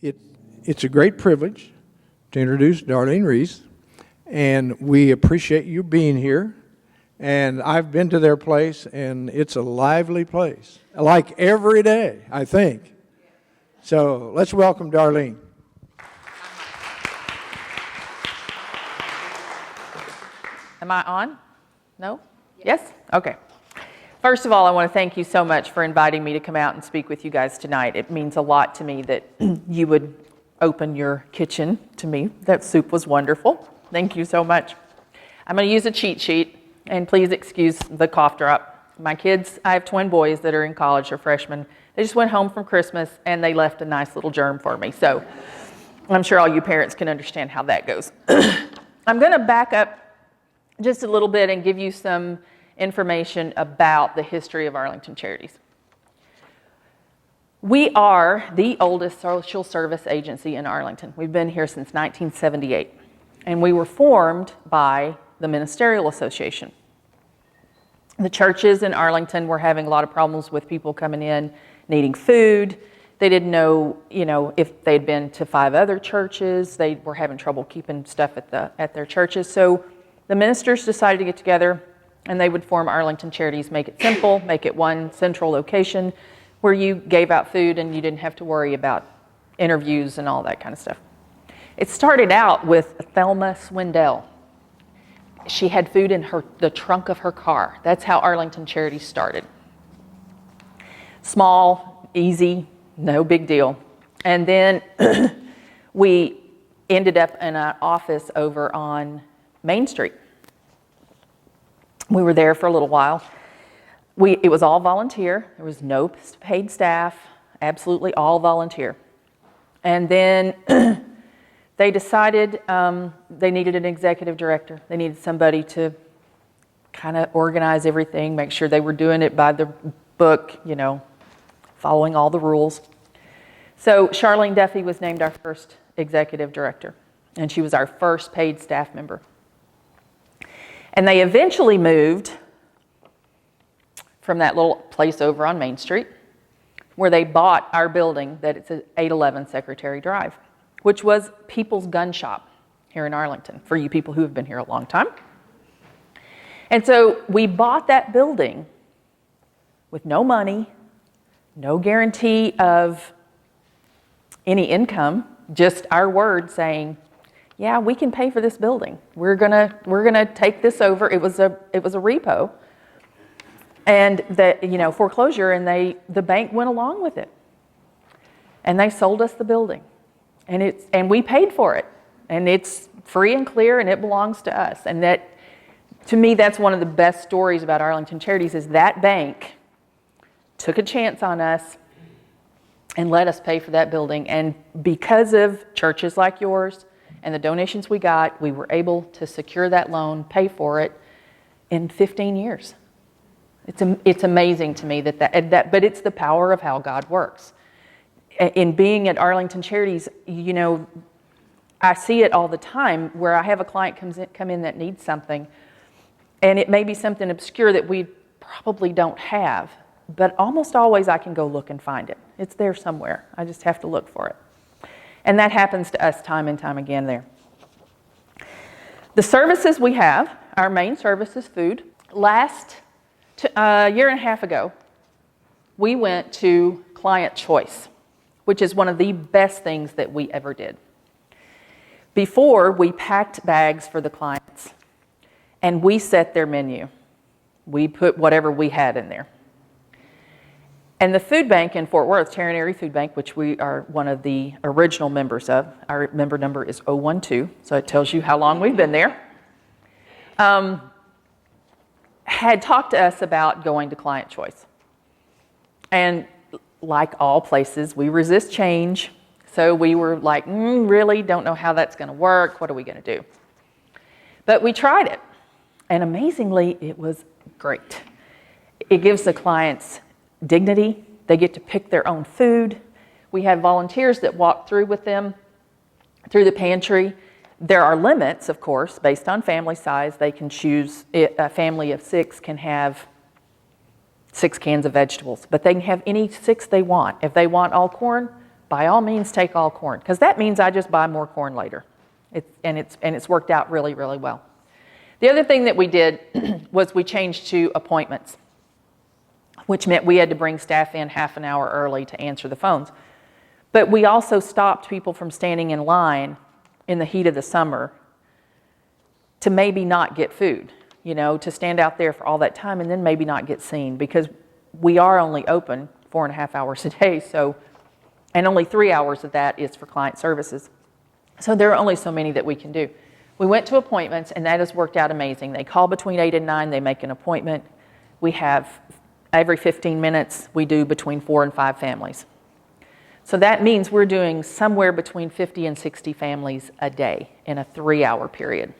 It's a great privilege to introduce Darlene Rees, and we appreciate you being here. And I've been to their place, and it's a lively place, like every day, I think. So let's welcome Darlene. Am I on? No? Yes? Okay. First of all, I want to thank you so much for inviting me to come out and speak with you guys tonight. It means a lot to me that you would open your kitchen to me. That soup was wonderful. Thank you so much. I'm going to use a cheat sheet, and please excuse the cough drop. My kids, I have twin boys that are in college, they're freshmen. They just went home from Christmas, and they left a nice little germ for me. So I'm sure all you parents can understand how that goes. I'm going to back up just a little bit and give you some information about the history of Arlington Charities. We are the oldest social service agency in Arlington. We've been here since 1978, and we were formed by the Ministerial Association. The churches in Arlington were having a lot of problems with people coming in needing food. They didn't know, if they'd been to 5 other churches. They were having trouble keeping stuff at their churches. So the ministers decided to get together, and they would form Arlington Charities, make it simple, make it one central location where you gave out food and you didn't have to worry about interviews and all that kind of stuff. It started out with Thelma Swindell. She had food in the trunk of her car. That's how Arlington Charities started. Small, easy, no big deal. And then we ended up in an office over on Main Street. We were there for a little while. It was all volunteer. There was no paid staff, absolutely all volunteer. And then they decided they needed an executive director. They needed somebody to kind of organize everything, make sure they were doing it by the book, following all the rules. So Charlene Duffy was named our first executive director, and she was our first paid staff member. And they eventually moved from that little place over on Main Street, where they bought our building that it's at 811 Secretary Drive, which was People's Gun Shop here in Arlington, for you people who have been here a long time. And so we bought that building with no money, no guarantee of any income, just our word saying, yeah, we can pay for this building. We're gonna take this over. It was a repo, and foreclosure, and the bank went along with it, and they sold us the building, and we paid for it, and it's free and clear, and it belongs to us. And that, to me, that's one of the best stories about Arlington Charities, is that bank took a chance on us and let us pay for that building. And because of churches like yours and the donations we got, we were able to secure that loan, pay for it in 15 years. It's amazing to me that, but it's the power of how God works. In being at Arlington Charities, I see it all the time where I have a client come in that needs something, and it may be something obscure that we probably don't have, but almost always I can go look and find it. It's there somewhere. I just have to look for it. And that happens to us time and time again there. The services we have, our main service is food. Last year and a half ago, we went to client choice, which is one of the best things that we ever did. Before, we packed bags for the clients, and we set their menu. We put whatever we had in there. And the food bank in Fort Worth, Terranary Food Bank, which we are one of the original members of, our member number is 012, so it tells you how long we've been there, had talked to us about going to client choice. And like all places, we resist change. So we were like, really don't know how that's going to work. What are we going to do? But we tried it. And amazingly, it was great. It gives the clients dignity. They get to pick their own food. We have volunteers that walk through with them through the pantry. There are limits, of course, based on family size. They can choose, a family of 6 can have 6 cans of vegetables, but they can have any 6 they want. If they want all corn, by all means take all corn, because that means I just buy more corn later. It's worked out really, really well. The other thing that we did was we changed to appointments, which meant we had to bring staff in half an hour early to answer the phones. But we also stopped people from standing in line in the heat of the summer to maybe not get food, to stand out there for all that time and then maybe not get seen, because we are only open 4.5 hours a day, and only 3 hours of that is for client services. So there are only so many that we can do. We went to appointments, and that has worked out amazing. They call between 8 and 9, they make an appointment. We have, every 15 minutes, we do between 4 and 5 families. So that means we're doing somewhere between 50 and 60 families a day in a 3-hour period,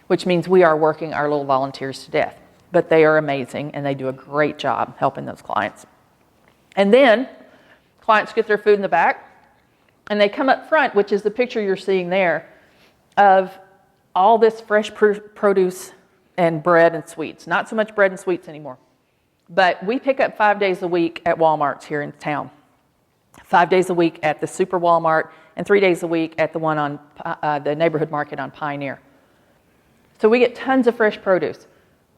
which means we are working our little volunteers to death. But they are amazing, and they do a great job helping those clients. And then clients get their food in the back, and they come up front, which is the picture you're seeing there, of all this fresh produce and bread and sweets. Not so much bread and sweets anymore. But we pick up 5 days a week at Walmart's here in town. 5 days a week at the Super Walmart, and 3 days a week at the one on the neighborhood market on Pioneer. So we get tons of fresh produce.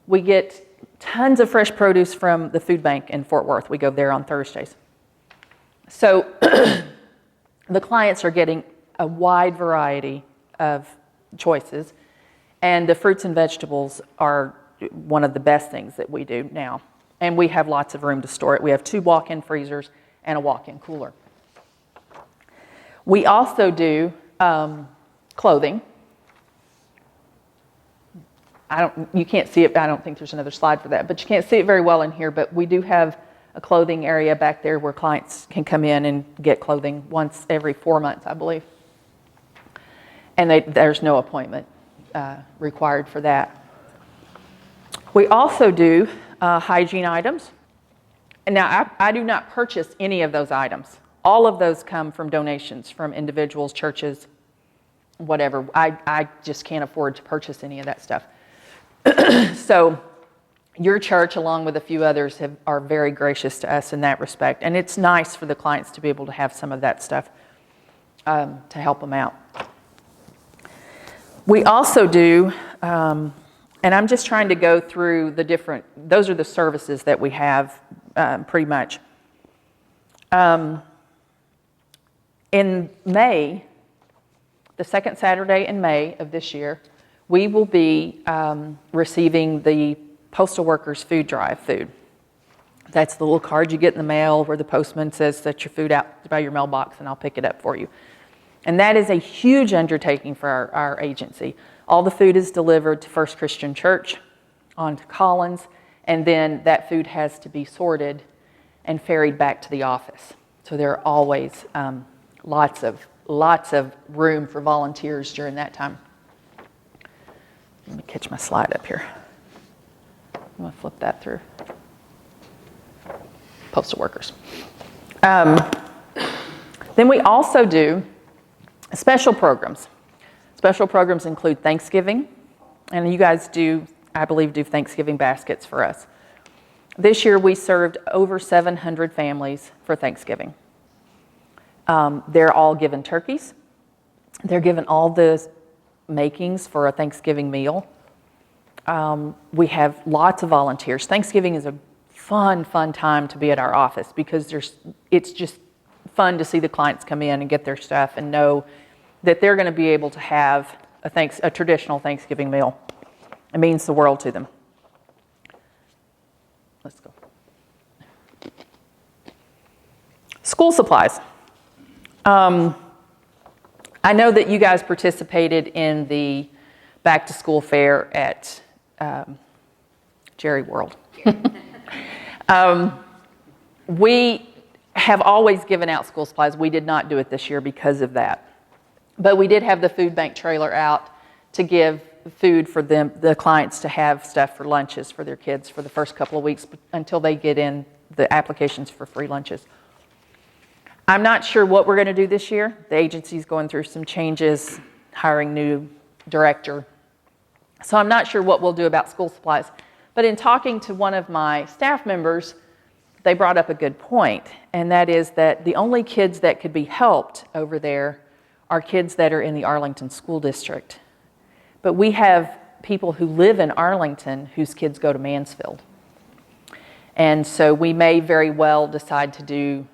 We get tons of fresh produce from the food bank in Fort Worth. We go there on Thursdays. So the clients are getting a wide variety of choices, and the fruits and vegetables are one of the best things that we do now. And we have lots of room to store it. We have 2 walk-in freezers and a walk-in cooler. We also do clothing. You can't see it. I don't think there's another slide for that, but you can't see it very well in here. But we do have a clothing area back there where clients can come in and get clothing once every 4 months, I believe. And there's no appointment required for that. We also do hygiene items. And now, I do not purchase any of those items. All of those come from donations from individuals, churches, whatever. I just can't afford to purchase any of that stuff. So your church, along with a few others, are very gracious to us in that respect. And it's nice for the clients to be able to have some of that stuff to help them out. We also do, and I'm just trying to go through those are the services that we have pretty much. In May, the second Saturday in May of this year, we will be receiving the Postal Workers Food Drive food. That's the little card you get in the mail where the postman says, set your food out by your mailbox and I'll pick it up for you. And that is a huge undertaking for our agency. All the food is delivered to First Christian Church on to Collins, and then that food has to be sorted and ferried back to the office. So there are always lots of room for volunteers during that time. Let me catch my slide up here. I'm going to flip that through. Postal workers. Then we also do special programs. Special programs include Thanksgiving, and you guys do, I believe, do Thanksgiving baskets for us. This year we served over 700 families for Thanksgiving. They're all given turkeys. They're given all the makings for a Thanksgiving meal. We have lots of volunteers. Thanksgiving is a fun time to be at our office because it's just fun to see the clients come in and get their stuff and know that they're going to be able to have a traditional Thanksgiving meal. It means the world to them. Let's go. School supplies. I know that you guys participated in the back to school fair at Jerry World. We have always given out school supplies. We did not do it this year because of that. But we did have the food bank trailer out to give food for the clients to have stuff for lunches for their kids for the first couple of weeks until they get in the applications for free lunches. I'm not sure what we're going to do this year. The agency's going through some changes, hiring new director. So I'm not sure what we'll do about school supplies. But in talking to one of my staff members they brought up a good point, and that is that the only kids that could be helped over there are kids that are in the Arlington School District. But we have people who live in Arlington whose kids go to Mansfield. And so we may very well decide to do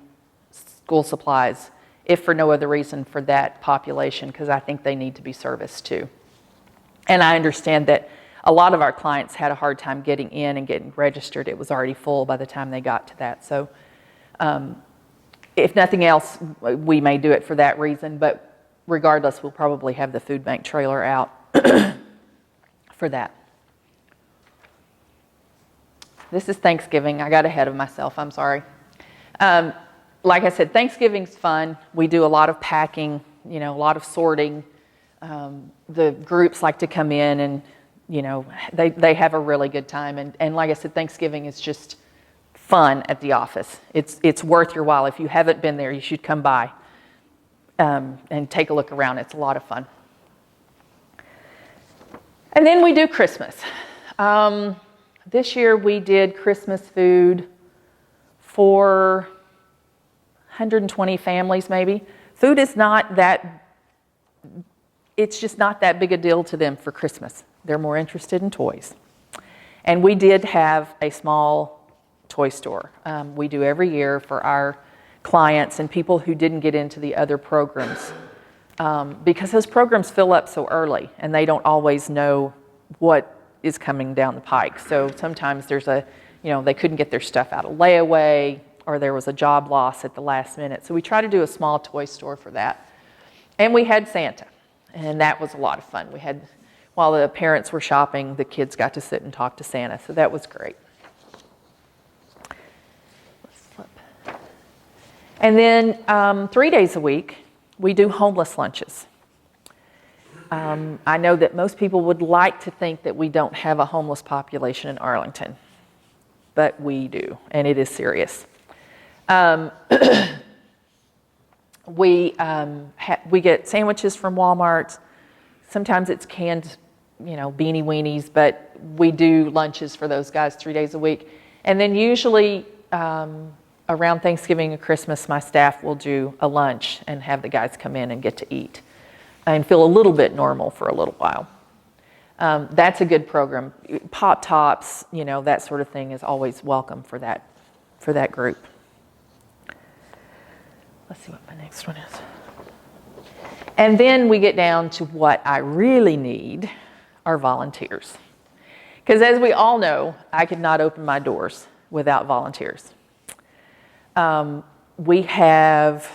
school supplies, if for no other reason, for that population, because I think they need to be serviced too. And I understand that a lot of our clients had a hard time getting in and getting registered. It was already full by the time they got to that. So if nothing else, we may do it for that reason, but regardless, we'll probably have the food bank trailer out for that. This is Thanksgiving. I got ahead of myself. I'm sorry. Like I said, Thanksgiving's fun. We do a lot of packing, a lot of sorting. The groups like to come in and, they have a really good time. And like I said, Thanksgiving is just fun at the office. It's worth your while. If you haven't been there, you should come by and take a look around. It's a lot of fun. And then we do Christmas. This year we did Christmas food for 120 families maybe. Food is it's just not that big a deal to them for Christmas. They're more interested in toys. And we did have a small toy store. We do every year for our clients and people who didn't get into the other programs. Because those programs fill up so early and they don't always know what is coming down the pike. So sometimes there's they couldn't get their stuff out of layaway, or there was a job loss at the last minute. So we try to do a small toy store for that. And we had Santa, and that was a lot of fun. While the parents were shopping, the kids got to sit and talk to Santa, so that was great. Let's flip. And then 3 days a week, we do homeless lunches. I know that most people would like to think that we don't have a homeless population in Arlington, but we do, and it is serious. We get sandwiches from Walmart. Sometimes it's canned, beanie weenies, but we do lunches for those guys 3 days a week. And then usually around Thanksgiving and Christmas, my staff will do a lunch and have the guys come in and get to eat and feel a little bit normal for a little while. That's a good program. Pop Tops, that sort of thing is always welcome for that group. Let's see what my next one is. And then we get down to what I really need are volunteers. Because as we all know, I could not open my doors without volunteers. We have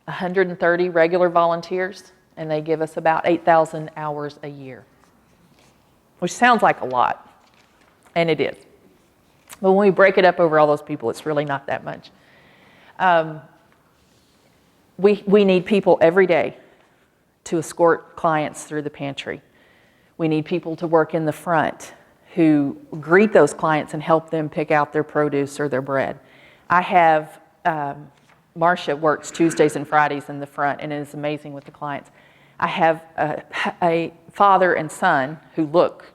130 regular volunteers, and they give us about 8,000 hours a year, which sounds like a lot, and it is. But when we break it up over all those people, it's really not that much. We need people every day to escort clients through the pantry. We need people to work in the front who greet those clients and help them pick out their produce or their bread. I have, Marcia works Tuesdays and Fridays in the front, and it is amazing with the clients. I have a father and son who look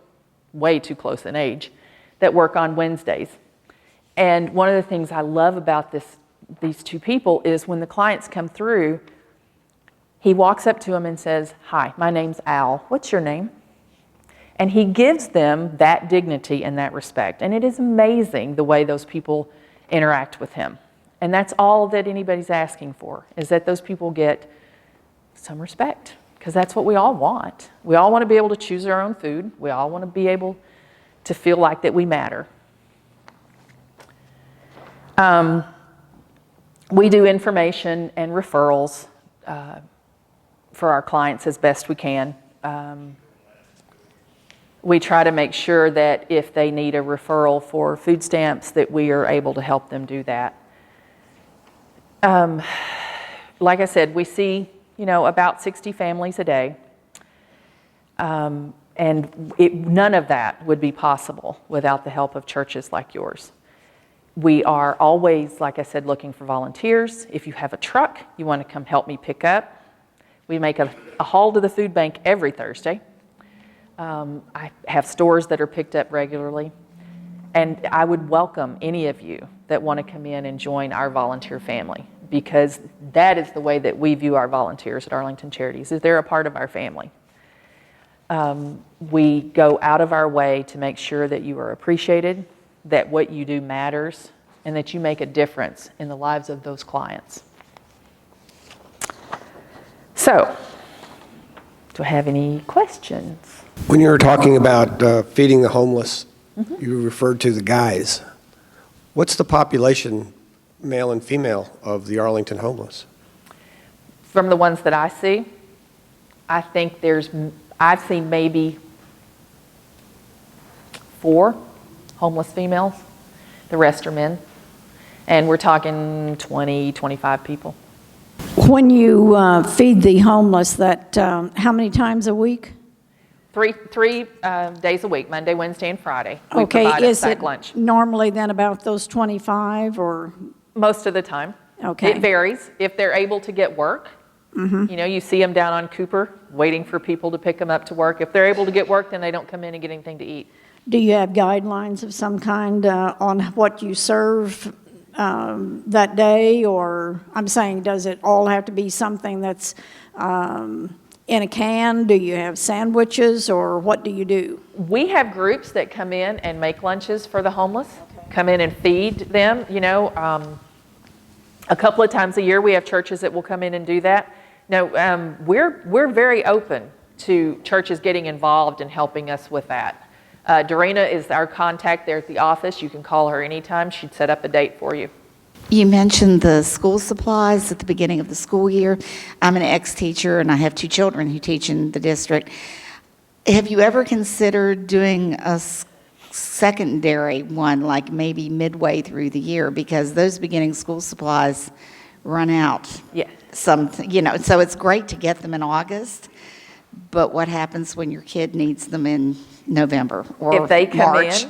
way too close in age that work on Wednesdays. And one of the things I love about these two people is when the clients come through, he walks up to them and says, "Hi, my name's Al. What's your name?" And he gives them that dignity and that respect. And it is amazing the way those people interact with him. And that's all that anybody's asking for, is that those people get some respect, because that's what we all want. We all want to be able to choose our own food. We all want to be able to feel like that we matter. We do information and referrals for our clients as best we can. We try to make sure that if they need a referral for food stamps, that we are able to help them do that. Like I said, we see, about 60 families a day. And none of that would be possible without the help of churches like yours. We are always, like I said, looking for volunteers. If you have a truck, you want to come help me pick up. We make a haul to the food bank every Thursday. I have stores that are picked up regularly. And I would welcome any of you that want to come in and join our volunteer family, because that is the way that we view our volunteers at Arlington Charities, is they're a part of our family. We go out of our way to make sure that you are appreciated, that what you do matters, and that you make a difference in the lives of those clients. So, do I have any questions? When you were talking about feeding the homeless, you referred to the guys. What's the population, male and female, of the Arlington homeless? From the ones that I see, I think I've seen maybe 4 homeless females. The rest are men. And we're talking 20, 25 people. When you feed the homeless, that how many times a week? Three days a week, Monday, Wednesday, and Friday. We Okay, provide a is sack it lunch. normally then about those 25 or? Most of the time. Okay. It varies. If they're able to get work, you know, you see them down on Cooper waiting for people to pick them up to work. If they're able to get work, then they don't come in and get anything to eat. Do you have guidelines of some kind on what you serve that day? Or I'm saying, does it all have to be something that's in a can? Do you have sandwiches, or what do you do? We have groups that come in and make lunches for the homeless, come in and feed them. You know, a couple of times a year we have churches that will come in and do that. No, we're very open to churches getting involved and helping us with that. Dorena is our contact there at the office. You can call her anytime. She'd set up a date for you. You mentioned the school supplies at the beginning of the school year. I'm an ex-teacher, and I have 2 children who teach in the district. Have you ever considered doing a secondary one, like maybe midway through the year? Because those beginning school supplies run out. Yeah. So it's great to get them in August, but what happens when your kid needs them in November or If they March?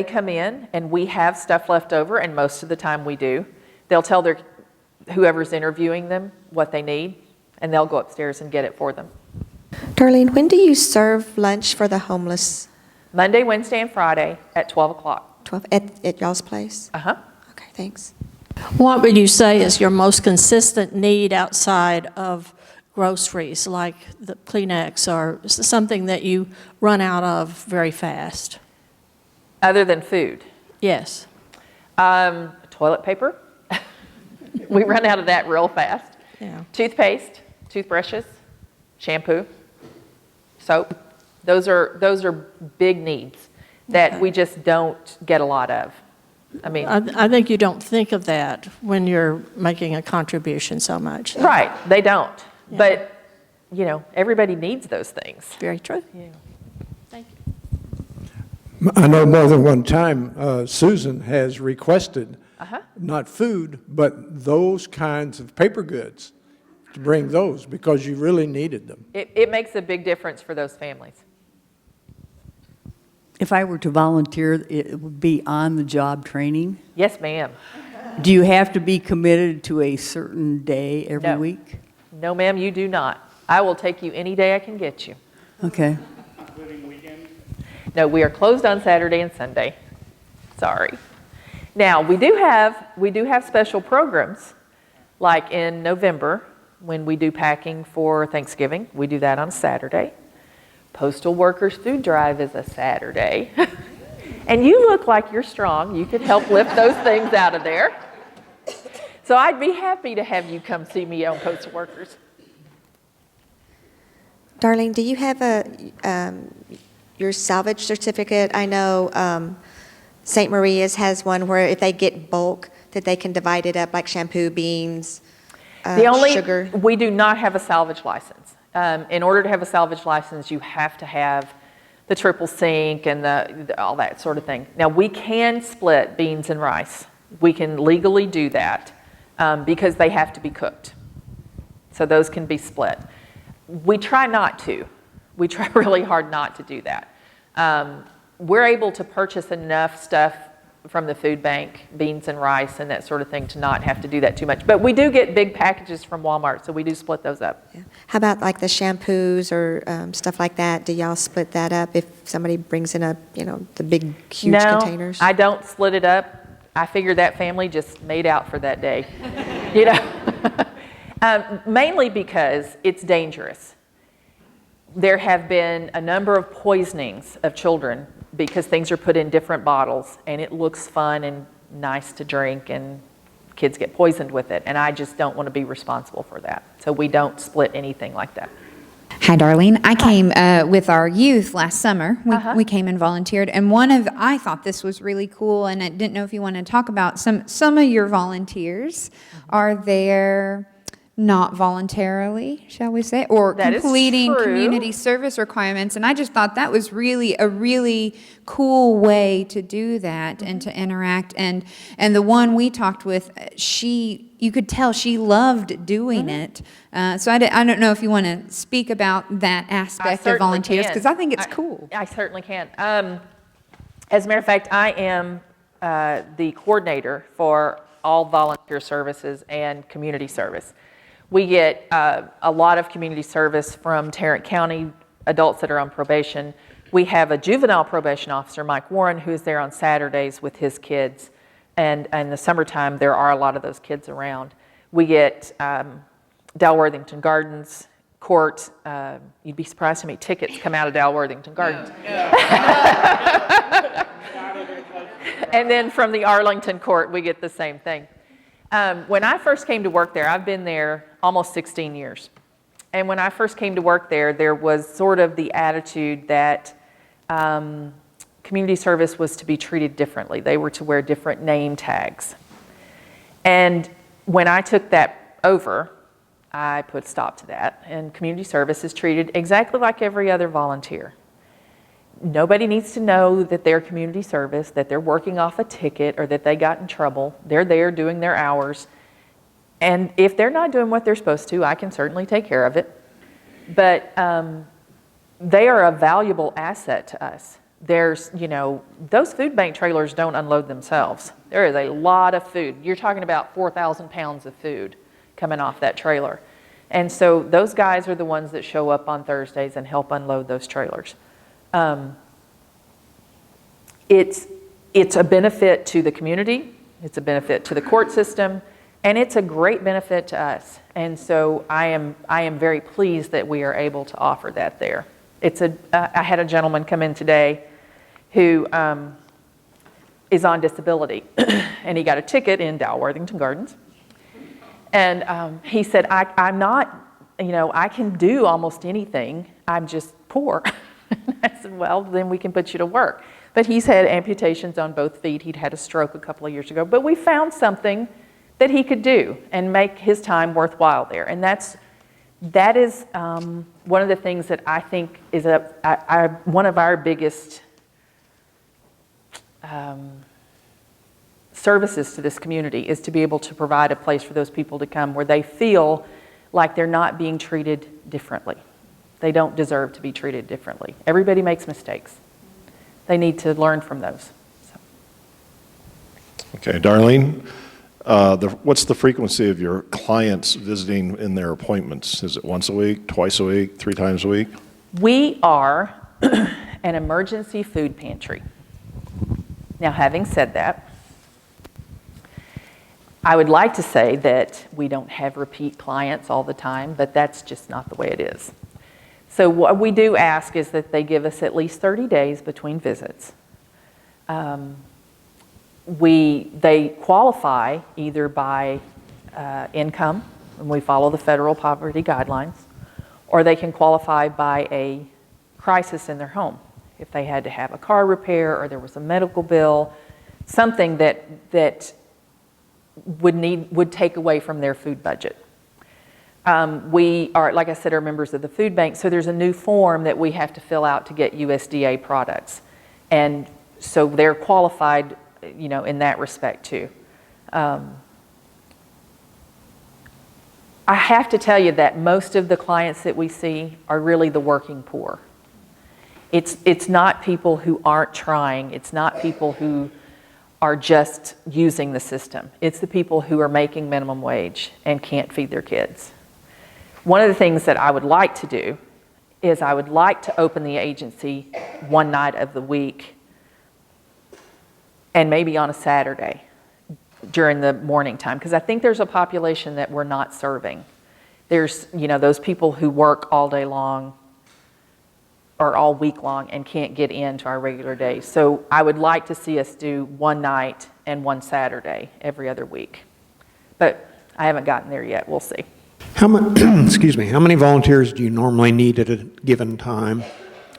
come in and we have stuff left over, and most of the time we do, they'll tell whoever's interviewing them what they need, and they'll go upstairs and get it for them. Darlene, when do you serve lunch for the homeless? Monday, Wednesday, and Friday at 12 o'clock. 12 at y'all's place? Uh-huh. Okay, thanks. What would you say is your most consistent need outside of groceries, like the Kleenex or something that you run out of very fast? Other than food. Yes. Toilet paper. We run out of that real fast. Yeah. Toothpaste, toothbrushes, shampoo, soap. Those are big needs that we just don't get a lot of. I mean, I think you don't think of that when you're making a contribution so much. right, they don't. Yeah. But, you know, everybody needs those things. Very true. Yeah. Thank you. I know more than one time Susan has requested not food, but those kinds of paper goods, to bring those because you really needed them. It makes a big difference for those families. If I were to volunteer, it would be on-the-job training. Yes, ma'am. Do you have to be committed to a certain day every No. week? No, ma'am, you do not. I will take you any day I can get you. Okay. Including weekends? No, we are closed on Saturday and Sunday. Sorry. Now, we do have special programs, like in November when we do packing for Thanksgiving. We do that on Saturday. Postal Workers Food Drive is a Saturday. And you look like you're strong. You could help lift those things out of there. So I'd be happy to have you come see me on Postal Workers. Darlene, do you have your salvage certificate? I know St. Maria's has one where if they get bulk, that they can divide it up like shampoo, beans, sugar. We do not have a salvage license. In order to have a salvage license, you have to have the triple sink and all that sort of thing. Now, we can split beans and rice. We can legally do that because they have to be cooked. So those can be split. We try not to. We try really hard not to do that. We're able to purchase enough stuff from the food bank, beans and rice and that sort of thing, to not have to do that too much. But we do get big packages from Walmart, so we do split those up. Yeah. How about like the shampoos or stuff like that? Do y'all split that up if somebody brings in the big, huge containers? No, I don't split it up. I figure that family just made out for that day, you know. Mainly because it's dangerous. There have been a number of poisonings of children because things are put in different bottles, and it looks fun and nice to drink, and kids get poisoned with it, and I just don't want to be responsible for that. So we don't split anything like that. Hi, Darlene. I came with our youth last summer. We came and volunteered, and I thought this was really cool, and I didn't know if you wanted to talk about some of your volunteers are there not voluntarily, shall we say, or That is completing true. community service requirements, and I just thought that was really a really cool way to do that and to interact. And the one we talked with, you could tell she loved doing it. So I don't know if you want to speak about that aspect of volunteers, because I think it's cool. I certainly can. As a matter of fact, I am the coordinator for all volunteer services and community service. We get a lot of community service from Tarrant County adults that are on probation. We have a juvenile probation officer, Mike Warren, who's there on Saturdays with his kids. And in the summertime, there are a lot of those kids around. We get Dalworthington Gardens Court. You'd be surprised how many tickets come out of Dalworthington Gardens. And then from the Arlington Court, we get the same thing. When I first came to work there, I've been there almost 16 years. And when I first came to work there, there was sort of the attitude that community service was to be treated differently. They were to wear different name tags. And when I took that over, I put a stop to that. And community service is treated exactly like every other volunteer. Nobody needs to know that they're community service, that they're working off a ticket, or that they got in trouble. They're there doing their hours. And if they're not doing what they're supposed to, I can certainly take care of it. But they are a valuable asset to us. There's, those food bank trailers don't unload themselves. There is a lot of food. You're talking about 4,000 pounds of food coming off that trailer. And so those guys are the ones that show up on Thursdays and help unload those trailers. It's a benefit to the community, it's a benefit to the court system, and it's a great benefit to us. And so I am very pleased that we are able to offer that there. I had a gentleman come in today who is on disability, and he got a ticket in Dalworthington Gardens. And he said, I'm not, I can do almost anything, I'm just poor. I said, well, then we can put you to work. But he's had amputations on both feet. He'd had a stroke a couple of years ago. But we found something that he could do and make his time worthwhile there. And that is one of the things that I think is one of our biggest services to this community, is to be able to provide a place for those people to come where they feel like they're not being treated differently. They don't deserve to be treated differently. Everybody makes mistakes. They need to learn from those. So. Okay, Darlene, what's the frequency of your clients visiting in their appointments? Is it once a week, twice a week, 3 times a week? We are an emergency food pantry. Now, having said that, I would like to say that we don't have repeat clients all the time, but that's just not the way it is. So what we do ask is that they give us at least 30 days between visits. They qualify either by income, and we follow the federal poverty guidelines, or they can qualify by a crisis in their home. If they had to have a car repair or there was a medical bill, something that would take away from their food budget. We are, like I said, are members of the food bank, so there's a new form that we have to fill out to get USDA products. And so they're qualified, in that respect too. I have to tell you that most of the clients that we see are really the working poor. It's not people who aren't trying. It's not people who are just using the system. It's the people who are making minimum wage and can't feed their kids. One of the things that I would like to do is I would like to open the agency one night of the week and maybe on a Saturday during the morning time, because I think there's a population that we're not serving. There's, those people who work all day long or all week long and can't get into our regular days. So I would like to see us do one night and one Saturday every other week. But I haven't gotten there yet. We'll see. Excuse me, how many volunteers do you normally need at a given time?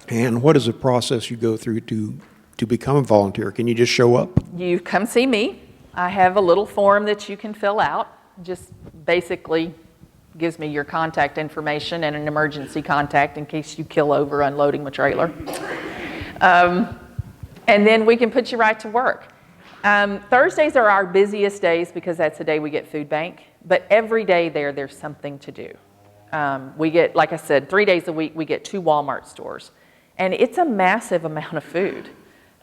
And what is the process you go through to become a volunteer? Can you just show up? You come see me. I have a little form that you can fill out. Just basically gives me your contact information and an emergency contact in case you kill over unloading my trailer. And then we can put you right to work. Thursdays are our busiest days because that's the day we get food bank. But every day there's something to do. We get, like I said, 3 days a week, we get 2 Walmart stores. And it's a massive amount of food.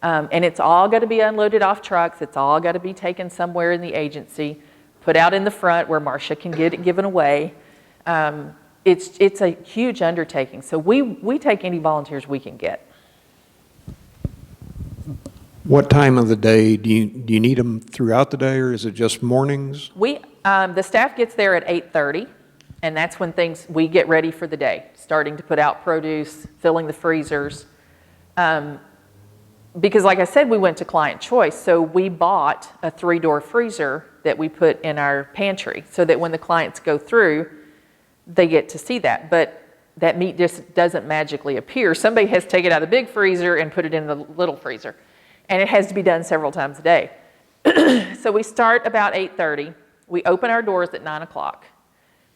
And it's all got to be unloaded off trucks. It's all got to be taken somewhere in the agency, put out in the front where Marcia can get it given away. It's a huge undertaking. So we take any volunteers we can get. What time of the day do you need them throughout the day, or is it just mornings? The staff gets there at 8:30, and that's when we get ready for the day, starting to put out produce, filling the freezers. Because like I said, we went to client choice, so we bought a 3-door freezer that we put in our pantry so that when the clients go through, they get to see that. But that meat just doesn't magically appear. Somebody has to take it out of the big freezer and put it in the little freezer. And it has to be done several times a day. So we start about 8:30. We open our doors at 9 o'clock.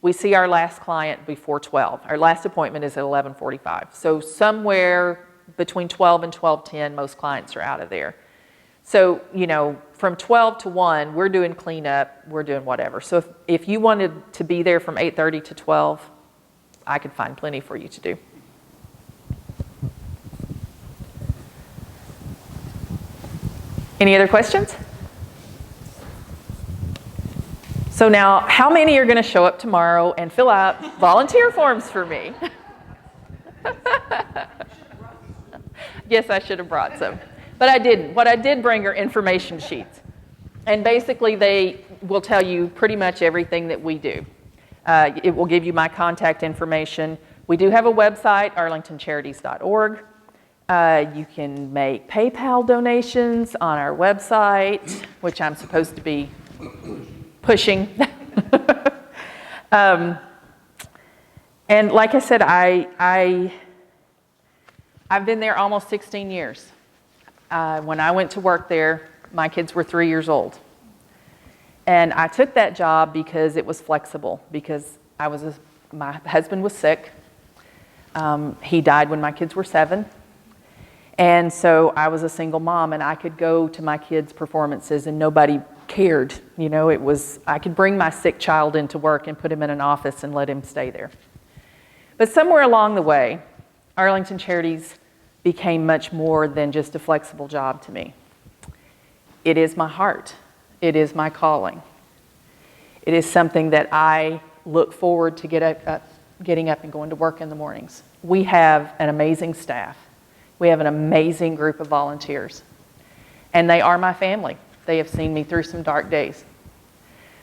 We see our last client before 12. Our last appointment is at 11:45. So somewhere between 12 and 12:10, most clients are out of there. So, from 12 to 1, we're doing cleanup, we're doing whatever. So if you wanted to be there from 8:30 to 12, I could find plenty for you to do. Any other questions? So now, how many are going to show up tomorrow and fill out volunteer forms for me? Yes, I should have brought some, but I didn't. What I did bring are information sheets. And basically, they will tell you pretty much everything that we do. It will give you my contact information. We do have a website, arlingtoncharities.org. You can make PayPal donations on our website, which I'm supposed to be pushing. And like I said, I've been there almost 16 years. When I went to work there, my kids were 3 years old. And I took that job because it was flexible, because my husband was sick. He died when my kids were 7. And so I was a single mom, and I could go to my kids' performances and nobody cared. I could bring my sick child into work and put him in an office and let him stay there. But somewhere along the way, Arlington Charities became much more than just a flexible job to me. It is my heart. It is my calling. It is something that I look forward to getting up and going to work in the mornings. We have an amazing staff. We have an amazing group of volunteers. And they are my family. They have seen me through some dark days.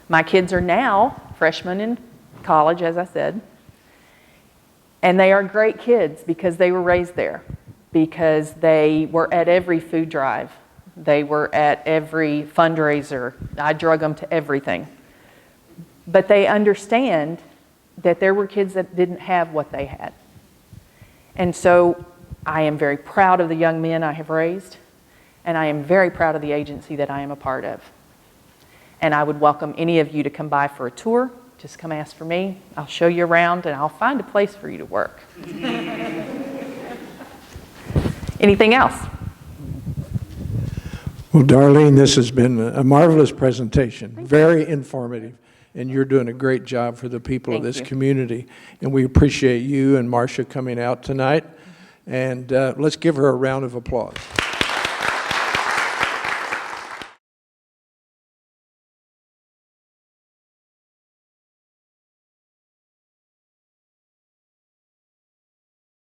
My kids are now freshmen in college, as I said. And they are great kids because they were raised there, because they were at every food drive. They were at every fundraiser. I drug them to everything. But they understand that there were kids that didn't have what they had. And so I am very proud of the young men I have raised, and I am very proud of the agency that I am a part of. And I would welcome any of you to come by for a tour. Just come ask for me. I'll show you around, and I'll find a place for you to work. Anything else? Well, Darlene, this has been a marvelous presentation, very informative, and you're doing a great job for the people of this community. And we appreciate you and Marcia coming out tonight. And let's give her a round of applause.